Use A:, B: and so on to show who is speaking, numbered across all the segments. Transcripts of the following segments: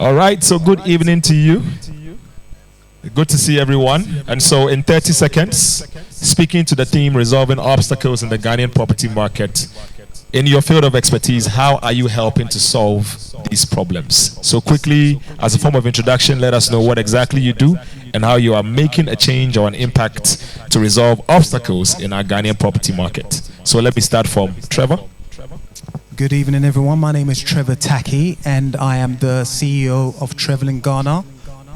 A: All right, so good evening to you. Good to see everyone. And so, in 30 seconds, speaking to the theme resolving obstacles in the Ghanaian property market. In your field of expertise, how are you helping to solve these problems? So, quickly, as a form of introduction, let us know what exactly you do and how you are making a change or an impact to resolve obstacles in our Ghanaian property market. So, let me start from Trevor.
B: Good evening, everyone. My name is Trevor Tackie, and I am the CEO of Trevor in Ghana,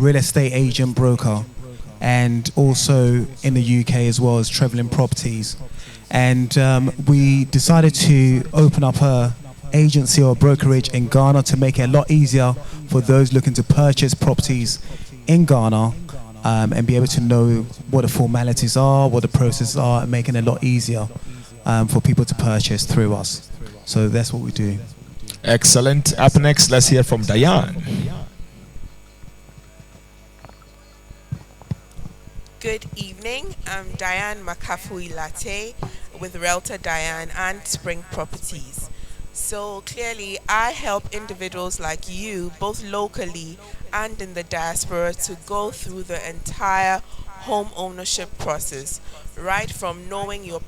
B: real estate agent broker, and also in the UK as well as Trevor Properties. And we decided to open up a agency or brokerage in Ghana to make it a lot easier for those looking to purchase properties in Ghana and be able to know what the formalities are, what the processes are, and making it a lot easier for people to purchase through us. So that's what we do.
A: Excellent. Up next, let's hear from Dianne.
C: Good evening. I'm Dianne Makafui Latte with Realtor Dianne and Spring Properties. So clearly, I help individuals like you, both locally and in the diaspora, to go through the entire home ownership process, right from knowing your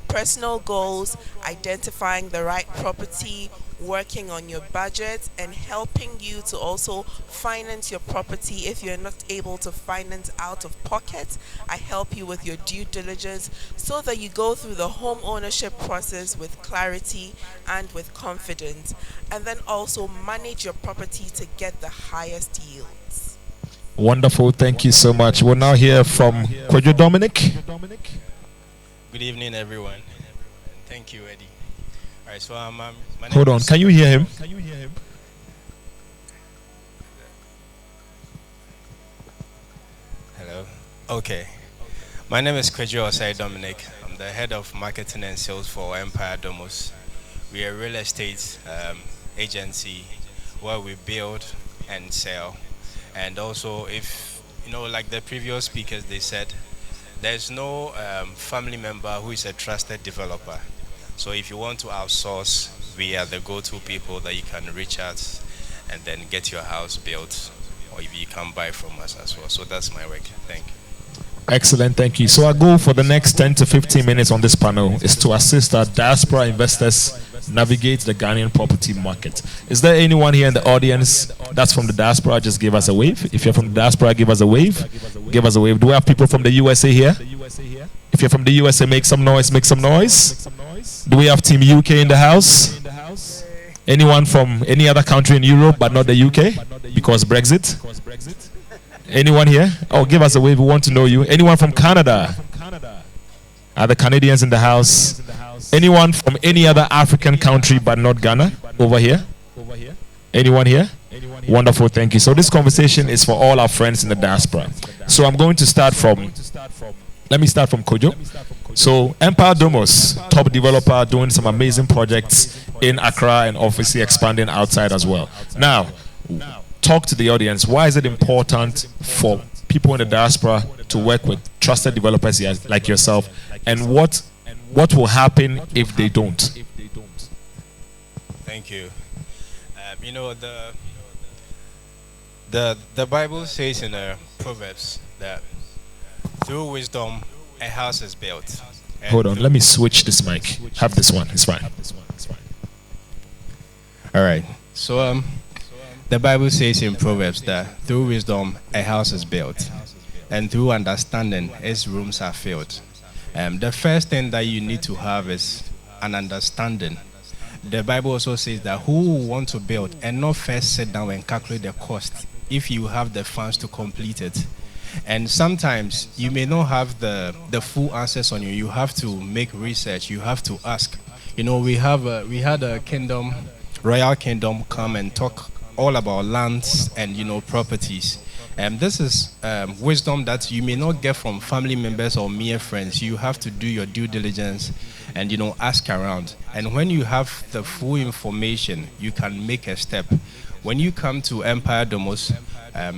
C: personal goals, identifying the right property, working on your budget, and helping you to also finance your property if you're not able to finance out of pocket. I help you with your due diligence so that you go through the home ownership process with clarity and with confidence, and then also manage your property to get the highest yields.
A: Wonderful. Thank you so much. We'll now hear from Kwadwo Dominic.
D: Good evening, everyone. Thank you, Eddy. All right, so my name
A: Hold on. Can you hear him?
D: Hello. Okay. My name is Kwadwo Dominic. I'm the head of marketing and sales for Domus. We are a real estate agency where we build and sell. And also, if you know, like the previous speakers, they said, there's no family member who is a trusted developer. So if you want to outsource, we are the go-to people that you can reach out and then get your house built, or if you can buy from us as well. So that's my work. Thank you.
A: Excellent, thank you. So our goal for the next 10 to 15 minutes on this panel is to assist our diaspora investors navigate the Ghanaian property market. Is there anyone here in the audience that's from the diaspora? Just give us a wave. If you're from the diaspora, give us a wave. Give us a wave. Do we have people from the USA here? If you're from the USA, make some noise, make some noise. Do we have Team UK in the house? Anyone from any other country in Europe but not the UK? Because Brexit? Anyone here? Oh, give us a wave. We want to know you. Anyone from Canada? Are the Canadians in the house? Anyone from any other African country but not Ghana? Over here? Anyone here? Wonderful, thank you. So this conversation is for all our friends in the diaspora. So I'm going to start from, let me start from Kwadwo. So Domus, top developer, doing some amazing projects in Accra and obviously expanding outside as well. Now, talk to the audience. Why is it important for people in the diaspora to work with trusted developers like yourself, and what will happen if they don't?
D: Thank you. You know, the Bible says in Proverbs that through wisdom a house is built.
A: Hold on, let me switch this mic. Have this one, it's fine.
D: All right. So the Bible says in Proverbs that through wisdom a house is built, and through understanding its rooms are filled. The first thing that you need to have is an understanding. The Bible also says that who will want to build and not first sit down and calculate the cost if you have the funds to complete it. And sometimes you may not have the full answers on you. You have to make research. You have to ask. You know, we had a royal kingdom come and talk all about lands and, you know, properties. And this is wisdom that you may not get from family members or mere friends. You have to do your due diligence and, you know, ask around. And when you have the full information, you can make a step. When you come to Domus,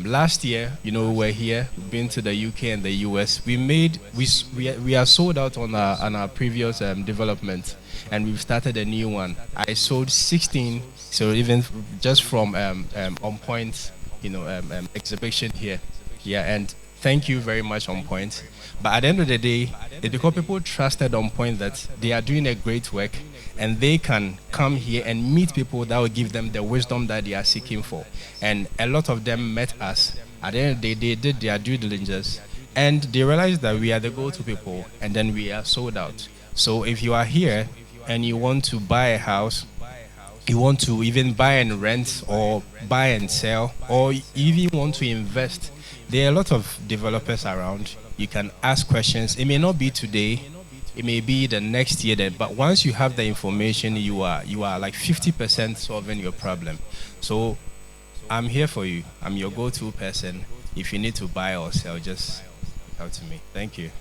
D: last year, you know, we were here, we've been to the UK and the US. We are sold out on our previous development, and we've started a new one. I sold 16, so even just from On Point exhibition here. Yeah, and thank you very much, On Point. But at the end of the day, it's because people trusted On Point that they are doing a great work, and they can come here and meet people that will give them the wisdom that they are seeking for. And a lot of them met us. At the end of the day, they did their due diligence, and they realized that we are the go-to people, and then we are sold out. So if you are here and you want to buy a house, you want to even buy and rent, or buy and sell, or you even want to invest, there are a lot of developers around. You can ask questions. It may not be today, it may be the next year, then, but once you have the information, you are like 50% solving your problem. So I'm here for you. I'm your go-to person. If you need to buy or sell, just come to me. Thank you.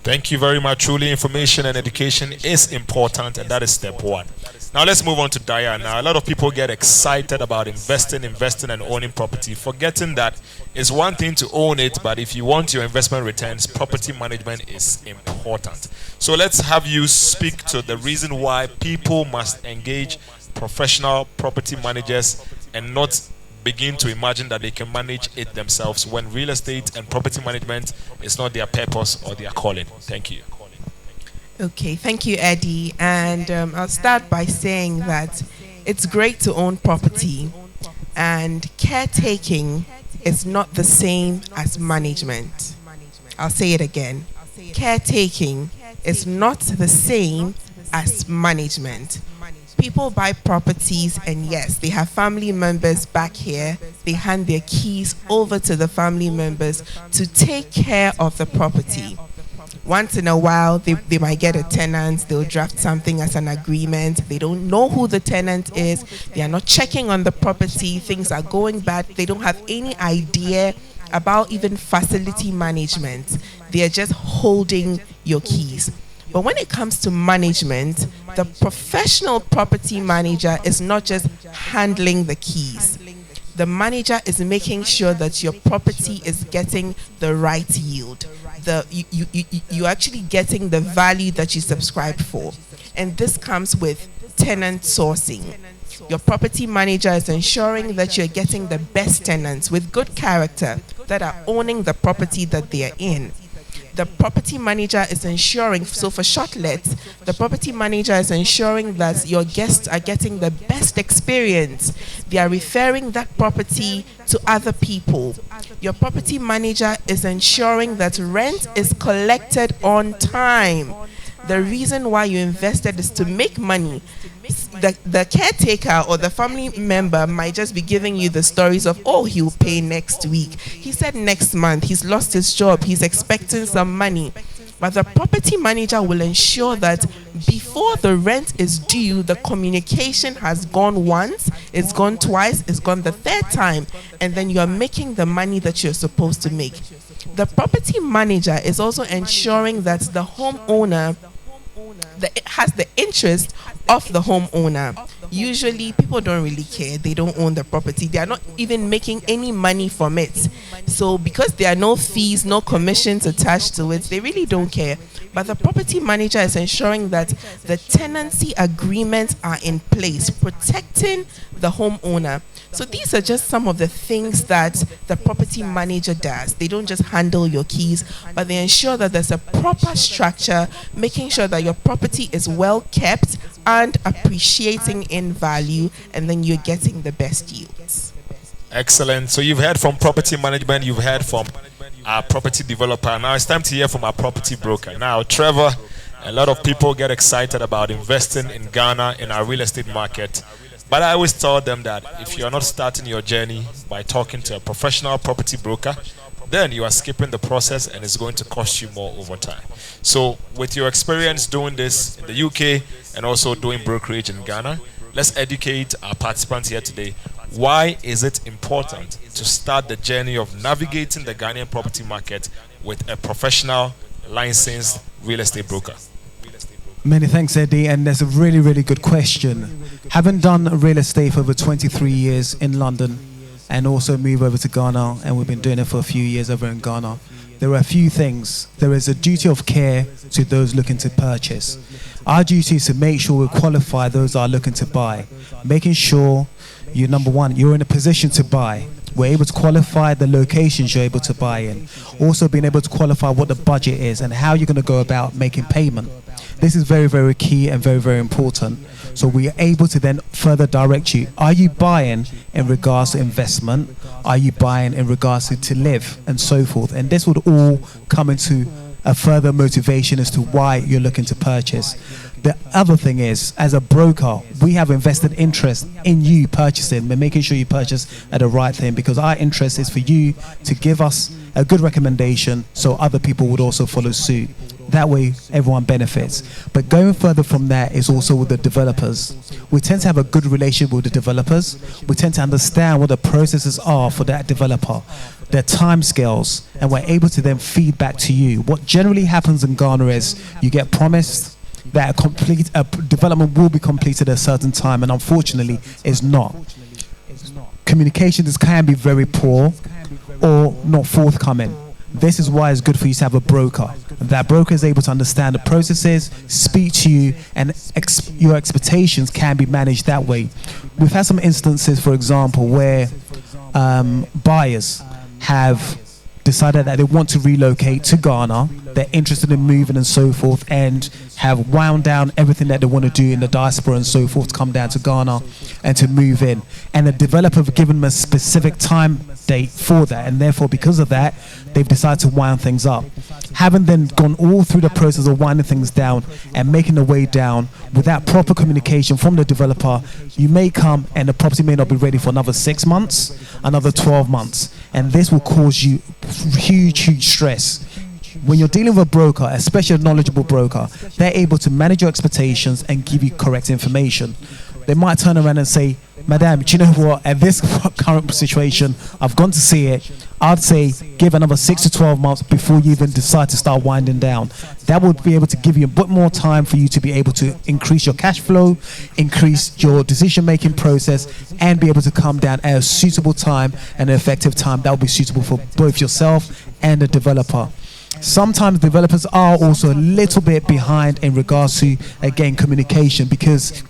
A: Thank you very much. Truly, information and education is important, and that is step one. Now let's move on to Dianne. Now, a lot of people get excited about investing and owning property, forgetting that it's one thing to own it, but if you want your investment returns, property management is important. So let's have you speak to the reason why people must engage professional property managers and not begin to imagine that they can manage it themselves when real estate and property management is not their purpose or their calling. Thank you.
C: Okay, thank you, Eddy. And I'll start by saying that it's great to own property, and caretaking is not the same as management. I'll say it again. Caretaking is not the same as management. People buy properties, and yes, they have family members back here. They hand their keys over to the family members to take care of the property. Once in a while, they might get a tenant. They'll draft something as an agreement. They don't know who the tenant is. They are not checking on the property. Things are going bad. They don't have any idea about even facility management. They are just holding your keys. But when it comes to management, the professional property manager is not just handling the keys. The manager is making sure that your property is getting the right yield. You're actually getting the value that you subscribed for. And this comes with tenant sourcing. Your property manager is ensuring that you're getting the best tenants with good character that are owning the property that they are in. The property manager is ensuring, so for short lets, the property manager is ensuring that your guests are getting the best experience. They are referring that property to other people. Your property manager is ensuring that rent is collected on time. The reason why you invested is to make money. The caretaker or the family member might just be giving you the stories of, oh, he'll pay next week. He said next month. He's lost his job. He's expecting some money. But the property manager will ensure that before the rent is due, the communication has gone once, it's gone twice, it's gone the third time, and then you are making the money that you're supposed to make. The property manager is also ensuring that the homeowner has the interest of the homeowner. Usually people don't really care. They don't own the property. They are not even making any money from it. So because there are no fees, no commissions attached to it, they really don't care. But the property manager is ensuring that the tenancy agreements are in place, protecting the homeowner. So these are just some of the things that the property manager does. They don't just handle your keys, but they ensure that there's a proper structure, making sure that your property is well kept and appreciating in value, and then you're getting the best yields.
A: Excellent. So you've heard from property management, you've heard from our property developer. Now it's time to hear from our property broker. Now, Trevor, a lot of people get excited about investing in Ghana in our real estate market. But I always tell them that if you're not starting your journey by talking to a professional property broker, then you are skipping the process and it's going to cost you more over time. So with your experience doing this in the UK and also doing brokerage in Ghana, let's educate our participants here today. Why is it important to start the journey of navigating the Ghanaian property market with a professional, licensed real estate broker?
B: Many thanks, Eddy, and that's a really, really good question. Having done real estate for over 23 years in London and also moved over to Ghana, and we've been doing it for a few years over in Ghana, there are a few things. There is a duty of care to those looking to purchase. Our duty is to make sure we qualify those that are looking to buy, making sure number one, you're in a position to buy. We're able to qualify the locations you're able to buy in. Also being able to qualify what the budget is and how you're going to go about making payment. This is very, very key and very, very important. So we are able to then further direct you. Are you buying in regards to investment? Are you buying in regards to live and so forth? And this would all come into a further motivation as to why you're looking to purchase. The other thing is, as a broker, we have invested interest in you purchasing, but making sure you purchase at the right thing, because our interest is for you to give us a good recommendation so other people would also follow suit. That way everyone benefits. But going further from that is also with the developers. We tend to have a good relationship with the developers. We tend to understand what the processes are for that developer, their timescales, and we're able to then feed back to you. What generally happens in Ghana is you get promised that a development will be completed at a certain time, and unfortunately it's not. Communications can be very poor or not forthcoming. This is why it's good for you to have a broker. That broker is able to understand the processes, speak to you, and your expectations can be managed that way. We've had some instances, for example, where buyers have decided that they want to relocate to Ghana, they're interested in moving and so forth, and have wound down everything that they want to do in the diaspora and so forth to come down to Ghana and to move in. And the developer have given them a specific time date for that, and therefore because of that, they've decided to wind things up. Having then gone all through the process of winding things down and making the way down without proper communication from the developer, you may come and the property may not be ready for another 6 months, another 12 months, and this will cause you huge stress. When you're dealing with a broker, especially a knowledgeable broker, they're able to manage your expectations and give you correct information. They might turn around and say, Madam, do you know what, at this current situation, I've gone to see it, I'd say give another 6 to 12 months before you even decide to start winding down. That would be able to give you a bit more time for you to be able to increase your cash flow, increase your decision-making process, and be able to come down at a suitable time and an effective time that will be suitable for both yourself and the developer. Sometimes developers are also a little bit behind in regards to, again, communication because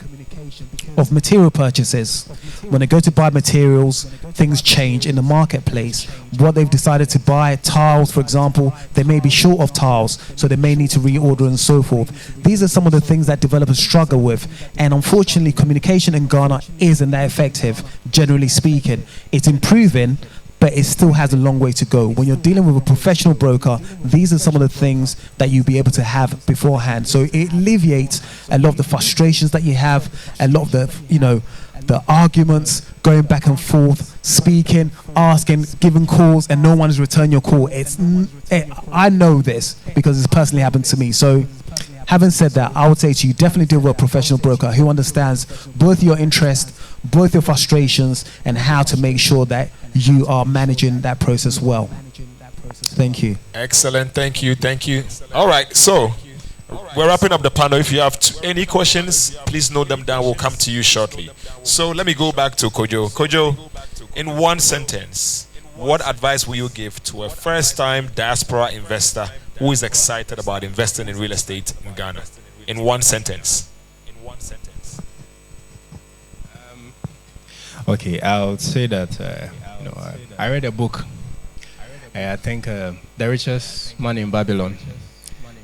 B: of material purchases. When they go to buy materials, things change in the marketplace. What they've decided to buy, tiles, for example, they may be short of tiles, so they may need to reorder and so forth. These are some of the things that developers struggle with, and unfortunately communication in Ghana isn't that effective, generally speaking. It's improving, but it still has a long way to go. When you're dealing with a professional broker, these are some of the things that you'll be able to have beforehand. So it alleviates a lot of the frustrations that you have, a lot of the arguments, going back and forth, speaking, asking, giving calls, and no one is returning your call. I know this because it's personally happened to me. So having said that, I would say to you, definitely deal with a professional broker who understands both your interest, both your frustrations, and how to make sure that you are managing that process well. Thank you.
A: Excellent. Thank you. All right. So we're wrapping up the panel. If you have any questions, please note them down. We'll come to you shortly. So let me go back to Kwadwo. Kwadwo, in one sentence, what advice will you give to a first-time diaspora investor who is excited about investing in real estate in Ghana? In one sentence.
D: Okay, I would say that I read a book. I think The Richest Man in Babylon,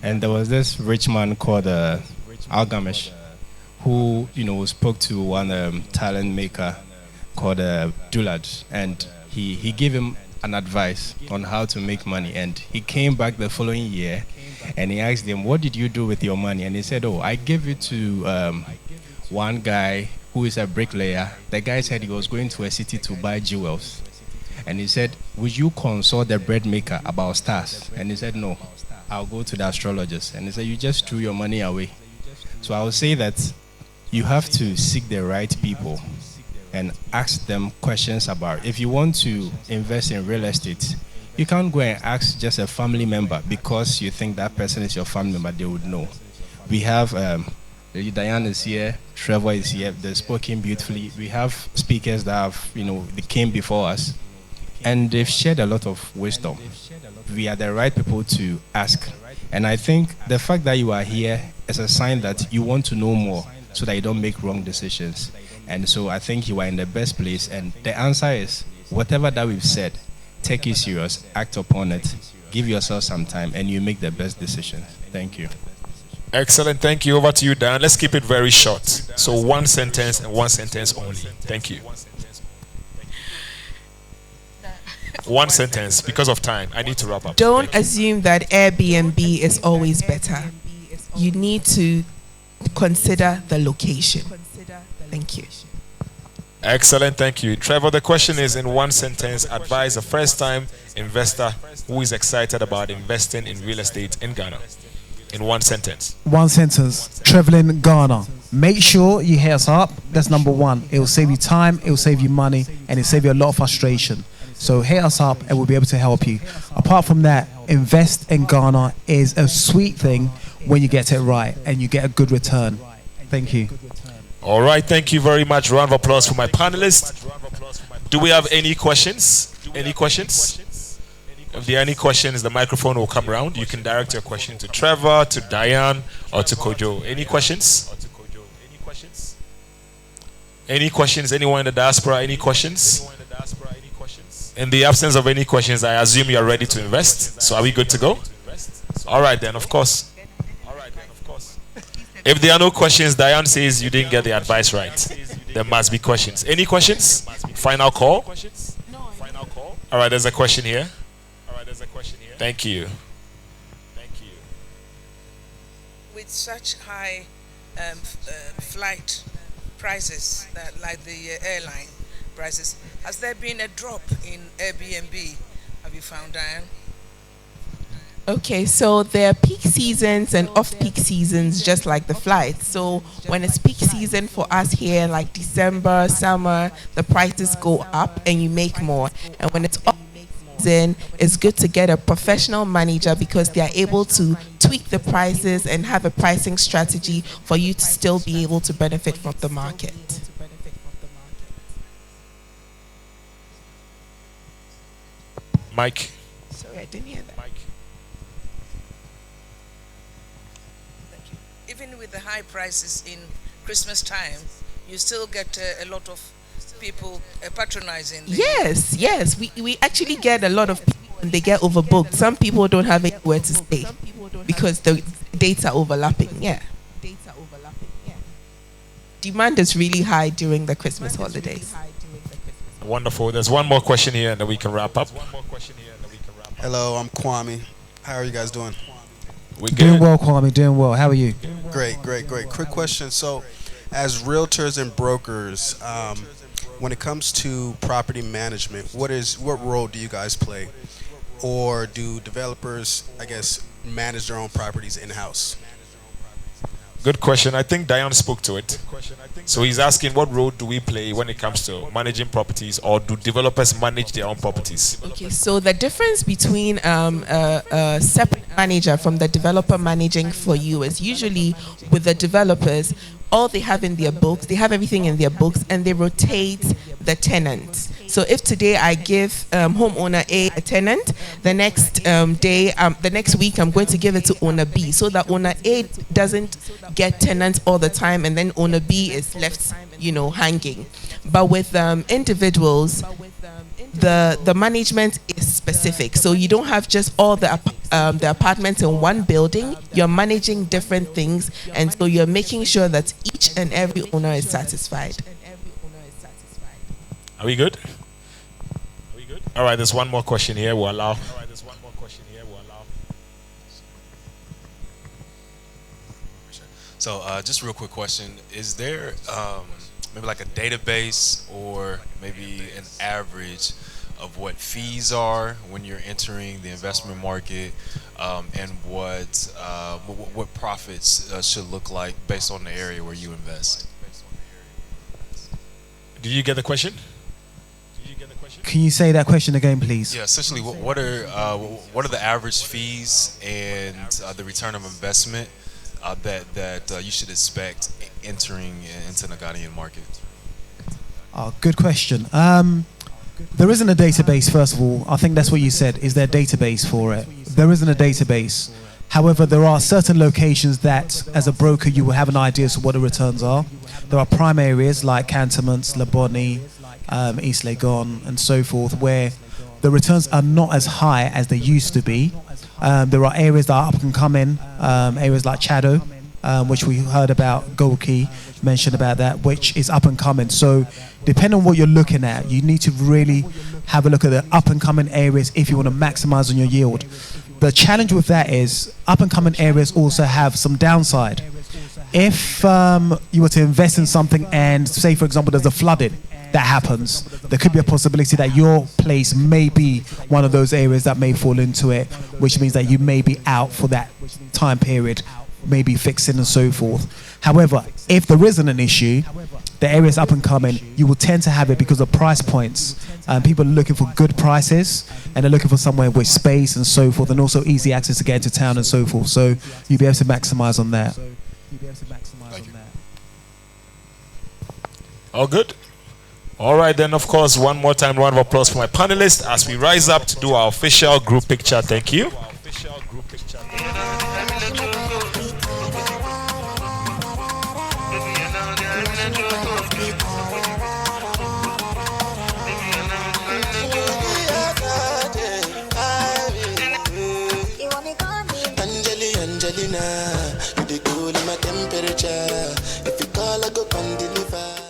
D: and there was this rich man called Algamish, who spoke to one talent maker called Dulad, and he gave him an advice on how to make money. And he came back the following year and he asked him, what did you do with your money? And he said, I gave it to one guy who is a bricklayer. The guy said he was going to a city to buy jewels, and he said, would you consult the bread maker about stars? And he said, no, I'll go to the astrologist. And he said, you just threw your money away. So I would say that you have to seek the right people and ask them questions about, if you want to invest in real estate, you can't go and ask just a family member because you think that person is your family member, they would know. We have Dianne is here, Trevor is here, they're spoken beautifully. We have speakers that have, they came before us and they've shared a lot of wisdom. We are the right people to ask. And I think the fact that you are here is a sign that you want to know more so that you don't make wrong decisions. And so I think you are in the best place. And the answer is whatever that we've said, take it serious, act upon it, give yourself some time, and you make the best decision. Thank you.
A: Excellent. Thank you. Over to you, Dan. Let's keep it very short. So one sentence and one sentence only. Thank you. One sentence because of time. I need to wrap up.
C: Don't assume that Airbnb is always better. You need to consider the location. Thank you.
A: Excellent. Thank you. Trevor, the question is in one sentence, advise a first-time investor who is excited about investing in real estate in Ghana. In one sentence.
B: One sentence. Traveling Ghana. Make sure you hit us up. That's number one. It will save you time, it will save you money, and it will save you a lot of frustration. So hit us up and we'll be able to help you. Apart from that, invest in Ghana is a sweet thing when you get it right and you get a good return. Thank you.
A: All right. Thank you very much. Round of applause for my panelists. Do we have any questions? Any questions? If there are any questions, the microphone will come around. You can direct your question to Trevor, to Dianne, or to Kwadwo. Any questions? Any questions? Anyone in the diaspora? Any questions? In the absence of any questions, I assume you are ready to invest. So are we good to go? All right then, of course. If there are no questions, Dianne says you didn't get the advice right. There must be questions. Any questions? Final call? All right, there's a question here. Thank you.
E: With such high flight prices, like the airline prices, has there been a drop in Airbnb? Have you found, Dianne?
C: Okay, so there are peak seasons and off-peak seasons, just like the flights. So when it's peak season for us here, like December, summer, the prices go up and you make more. And when it's off season, it's good to get a professional manager because they are able to tweak the prices and have a pricing strategy for you to still be able to benefit from the market.
A: Mike.
C: Sorry, I didn't hear that.
E: Even with the high prices in Christmas time, you still get a lot of people patronizing.
C: Yes. We actually get a lot of people and they get overbooked. Some people don't have anywhere to stay because the dates are overlapping. Yeah. Demand is really high during the Christmas holidays.
A: Wonderful. There's one more question here and then we can wrap up.
F: Hello, I'm Kwame. How are you guys doing?
A: We're good.
B: Doing well, Kwame. Doing well. How are you?
F: Great. Quick question. So, as realtors and brokers, when it comes to property management, what role do you guys play? Or do developers, I guess, manage their own properties in-house?
A: Good question. I think Dianne spoke to it. So he's asking what role do we play when it comes to managing properties, or do developers manage their own properties?
C: Okay, so the difference between a separate manager from the developer managing for you is usually with the developers, all they have in their books, they have everything in their books and they rotate the tenants. So if today I give homeowner A a tenant, the next the next week I'm going to give it to owner B, so that owner A doesn't get tenants all the time and then owner B is left, hanging. But with individuals, the management is specific. So you don't have just all the apartments in one building. You're managing different things, and so you're making sure that each and every owner is satisfied.
A: Are we good? All right, there's one more question here. We'll allow.
G: So just a real quick question. Is there maybe like a database or maybe an average of what fees are when you're entering the investment market, and what profits should look like based on the area where you invest?
A: Did you get the question?
B: Can you say that question again, please?
G: Yeah, essentially, what are the average fees and the return of investment that you should expect entering into the Ghanaian market?
B: Good question. There isn't a database, first of all. I think that's what you said. Is there a database for it? There isn't a database. However, there are certain locations that, as a broker, you will have an idea as to what the returns are. There are prime areas like cantonments, Laboni, East Legon, and so forth, where the returns are not as high as they used to be. There are areas that are up and coming, areas like Chado, which we heard about, Gold Key mentioned about that, which is up and coming. So depending on what you're looking at, you need to really have a look at the up and coming areas if you want to maximize on your yield. The challenge with that is up and coming areas also have some downside. If you were to invest in something and say, for example, there's a flooding that happens, there could be a possibility that your place may be one of those areas that may fall into it, which means that you may be out for that time period, maybe fixing and so forth. However, if there isn't an issue, the areas up and coming, you will tend to have it because of price points. People are looking for good prices, and they're looking for somewhere with space and so forth, and also easy access to get into town and so forth. So you'll be able to maximize on that.
A: All good? All right, then, of course, one more time, round of applause for my panelists as we rise up to do our official group picture. Thank you.
H: Angelina, you the cool in my temperature. If you call, I go come deliver.